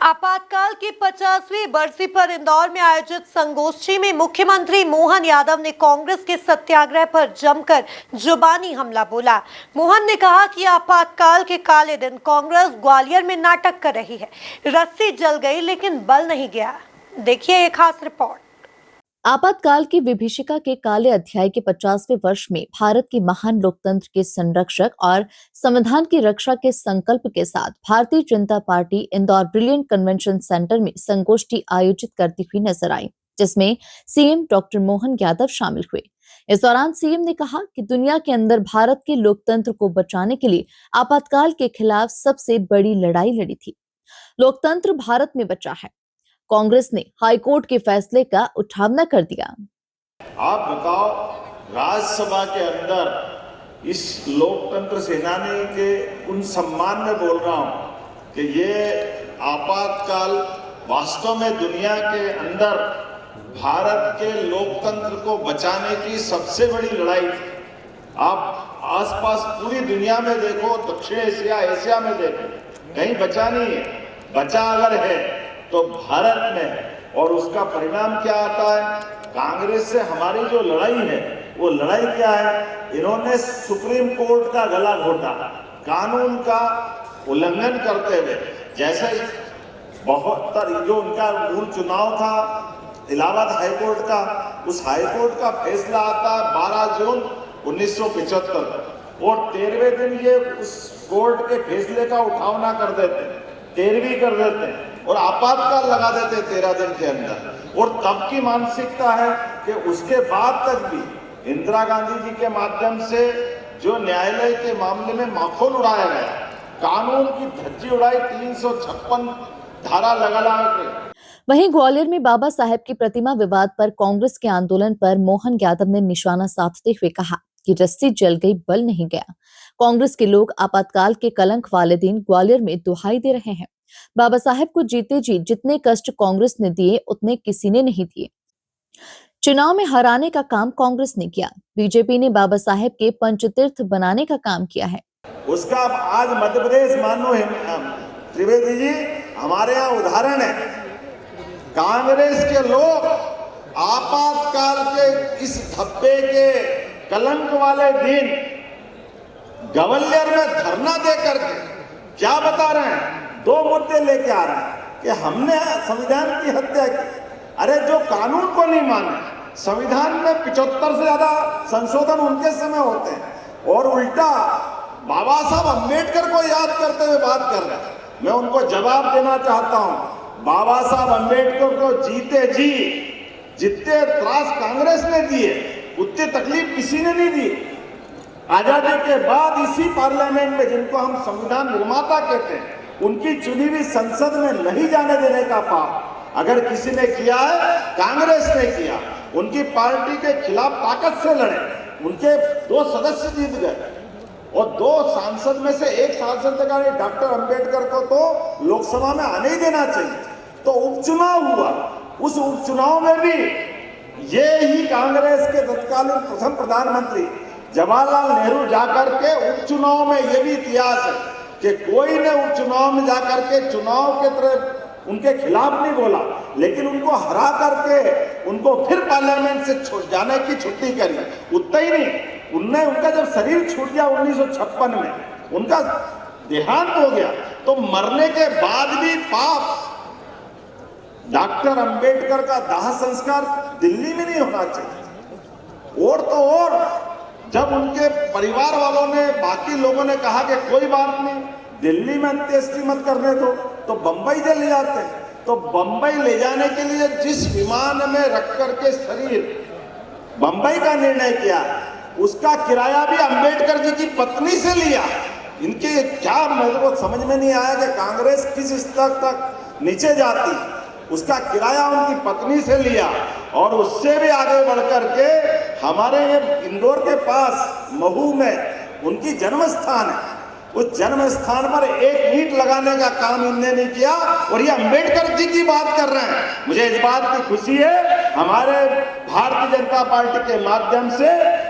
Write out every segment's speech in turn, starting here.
आपातकाल की 50वीं बरसी पर इंदौर में आयोजित संगोष्ठी में मुख्यमंत्री मोहन यादव ने कांग्रेस के सत्याग्रह पर जमकर जुबानी हमला बोला। मोहन ने कहा कि आपातकाल के काले दिन कांग्रेस ग्वालियर में नाटक कर रही है। रस्सी जल गई लेकिन बल नहीं गया। देखिए एक खास रिपोर्ट। आपातकाल की विभीषिका के काले अध्याय के 50वें वर्ष में भारत की महान लोकतंत्र के संरक्षक और संविधान की रक्षा के संकल्प के साथ Bharatiya Janata party Indore brilliant convention centre में संगोष्ठी आयोजित करती हुई नजर आई, जिसमें सीएम डॉक्टर मोहन यादव शामिल हुए। इस दौरान सीएम ने कहा कि दुनिया के अंदर भारत के लोकतंत्र को बचाने के लिए आपातकाल के खिलाफ सबसे बड़ी लड़ाई लड़ी थी। लोकतंत्र भारत में बचा है। कांग्रेस ने हाईकोर्ट के फैसले का उठावना कर दिया। आप बताओ, राज्यसभा के अंदर इस लोकतंत्र सेनानी के उन सम्मान में बोल रहा हूं कि ये आपातकाल वास्तव में दुनिया के अंदर भारत के लोकतंत्र को बचाने की सबसे बड़ी लड़ाई थी। आप आसपास पूरी दुनिया में देखो, दक्षिण एशिया, एशिया में देखो, कहीं बचा नहीं है। बचा अगर है तो भारत में, और उसका परिणाम क्या आता है? कांग्रेस से हमारी जो लड़ाई है, वो लड़ाई क्या है? इन्होंने सुप्रीम कोर्ट का गला घोटा, कानून का उल्लंघन करते हुए। जैसे बहुत जो उनका मूल चुनाव था इलाहाबाद हाईकोर्ट का, उस हाईकोर्ट का फैसला आता है 12 जून 1975 और 13वें दिन ये उस कोर्ट के फैसले का उठावना कर देते, 13वीं कर देते हैं और आपातकाल लगा देते 13 दिन के अंदर। और तब की मानसिकता है कि उसके बाद तक भी इंदिरा गांधी जी के माध्यम से जो न्यायालय के मामले में माखौल उड़ाया गया, कानून की धज्जी उड़ाई, 356 धारा लगा के। वहीं ग्वालियर में बाबा साहेब की प्रतिमा विवाद पर कांग्रेस के आंदोलन पर मोहन यादव ने निशाना साधते हुए कहा कि रस्सी जल गई, बल नहीं गया। कांग्रेस के लोग आपातकाल के कलंक वाले दिन ग्वालियर में दुहाई दे रहे हैं। बाबा साहेब को जीते जी जितने कष्ट कांग्रेस ने दिए, उतने किसी ने नहीं दिए। चुनाव में हराने का काम कांग्रेस ने किया। बीजेपी ने बाबा साहेब के पंचतीर्थ बनाने का काम किया है। उसका आज मध्य प्रदेश मानो त्रिवेदी जी, हमारे यहाँ उदाहरण है। कांग्रेस के लोग आपातकाल के इस धब्बे के कलंक वाले दिन ग्वालियर में धरना दे करके क्या बता रहे हैं? 2 मुद्दे लेके आ रहे हैं कि हमने संविधान की हत्या की। अरे जो कानून को नहीं माने, संविधान में 75 से ज्यादा संशोधन उनके समय होते हैं और उल्टा बाबा साहब अम्बेडकर को याद करते हुए बात कर रहे हैं। मैं उनको जवाब देना चाहता हूं, बाबा साहब अम्बेडकर को जीते जी जितने त्रास कांग्रेस ने दिए, उतने तकलीफ किसी ने नहीं दी। आजादी के बाद इसी पार्लियामेंट में, जिनको हम संविधान निर्माता कहते हैं, उनकी चुनी हुई संसद में नहीं जाने देने का पाप अगर किसी ने किया है, कांग्रेस ने किया। उनकी पार्टी के खिलाफ ताकत से लड़े, उनके 2 सदस्य जीत गए और 2 सांसद में से 1 सांसद ने कहा डॉक्टर अंबेडकर को तो लोकसभा में आने ही देना चाहिए। तो उपचुनाव हुआ, उस उपचुनाव में भी ये ही कांग्रेस के तत्कालीन प्रथम प्रधानमंत्री जवाहरलाल नेहरू जाकर के उपचुनाव में, ये भी इतिहास है कि कोई ने उपचुनाव में जाकर के चुनाव के तरफ उनके खिलाफ नहीं बोला, लेकिन उनको हरा करके उनको फिर पार्लियामेंट से जाने की छुट्टी करी। उतना ही नहीं, उनका जब शरीर छूट गया 1956 में, उनका देहांत हो गया, तो मरने के बाद भी पाप डॉक्टर अंबेडकर का दाह संस्कार दिल्ली में नहीं होना चाहिए। और तो और जब उनके परिवार वालों ने, बाकी लोगों ने कहा कि कोई बात नहीं, दिल्ली में अंत्येष्टि मत करने दो, तो बंबई ले जाते। तो बंबई ले जाने के लिए जिस विमान में रख करके शरीर बंबई का निर्णय किया, उसका किराया भी अंबेडकर जी की पत्नी से लिया। इनके क्या, मेरे को समझ में नहीं आया कि कांग्रेस किस स्तर तक नीचे जाती। उसका किराया उनकी पत्नी से लिया और उससे भी आगे बढ़कर के हमारे ये इंदौर के पास महू में उनकी जन्म स्थान है, उस जन्म स्थान पर 1 ईंट लगाने का काम इनने नहीं किया और ये अंबेडकर जी की बात कर रहे हैं। मुझे इस बात की खुशी है, हमारे भारतीय जनता पार्टी के माध्यम से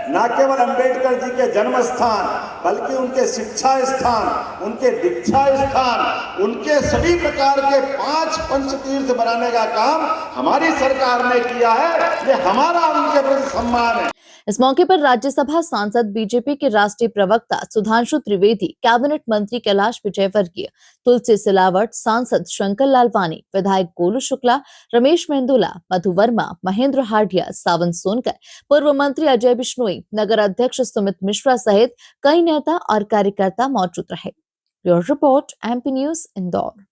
न केवल अंबेडकर जी के जन्म स्थान बल्कि उनके शिक्षा स्थान, उनके दीक्षा स्थान, उनके सभी प्रकार के 5 पंचतीर्थ बनाने का काम हमारी सरकार ने किया है। ये हमारा उनके प्रति सम्मान है। इस मौके पर राज्यसभा सांसद बीजेपी के राष्ट्रीय प्रवक्ता सुधांशु त्रिवेदी, कैबिनेट मंत्री कैलाश विजयवर्गीय, तुलसी सिलावट, सांसद शंकर लालवानी, विधायक गोलू शुक्ला, रमेश मेंदोला, मधु वर्मा, महेंद्र हार्डिया, सावन सोनकर, पूर्व मंत्री अजय बिश्नोई, नगर अध्यक्ष सुमित मिश्रा सहित कई नेता और कार्यकर्ता मौजूद रहे। Bureau report, MP news, Indore.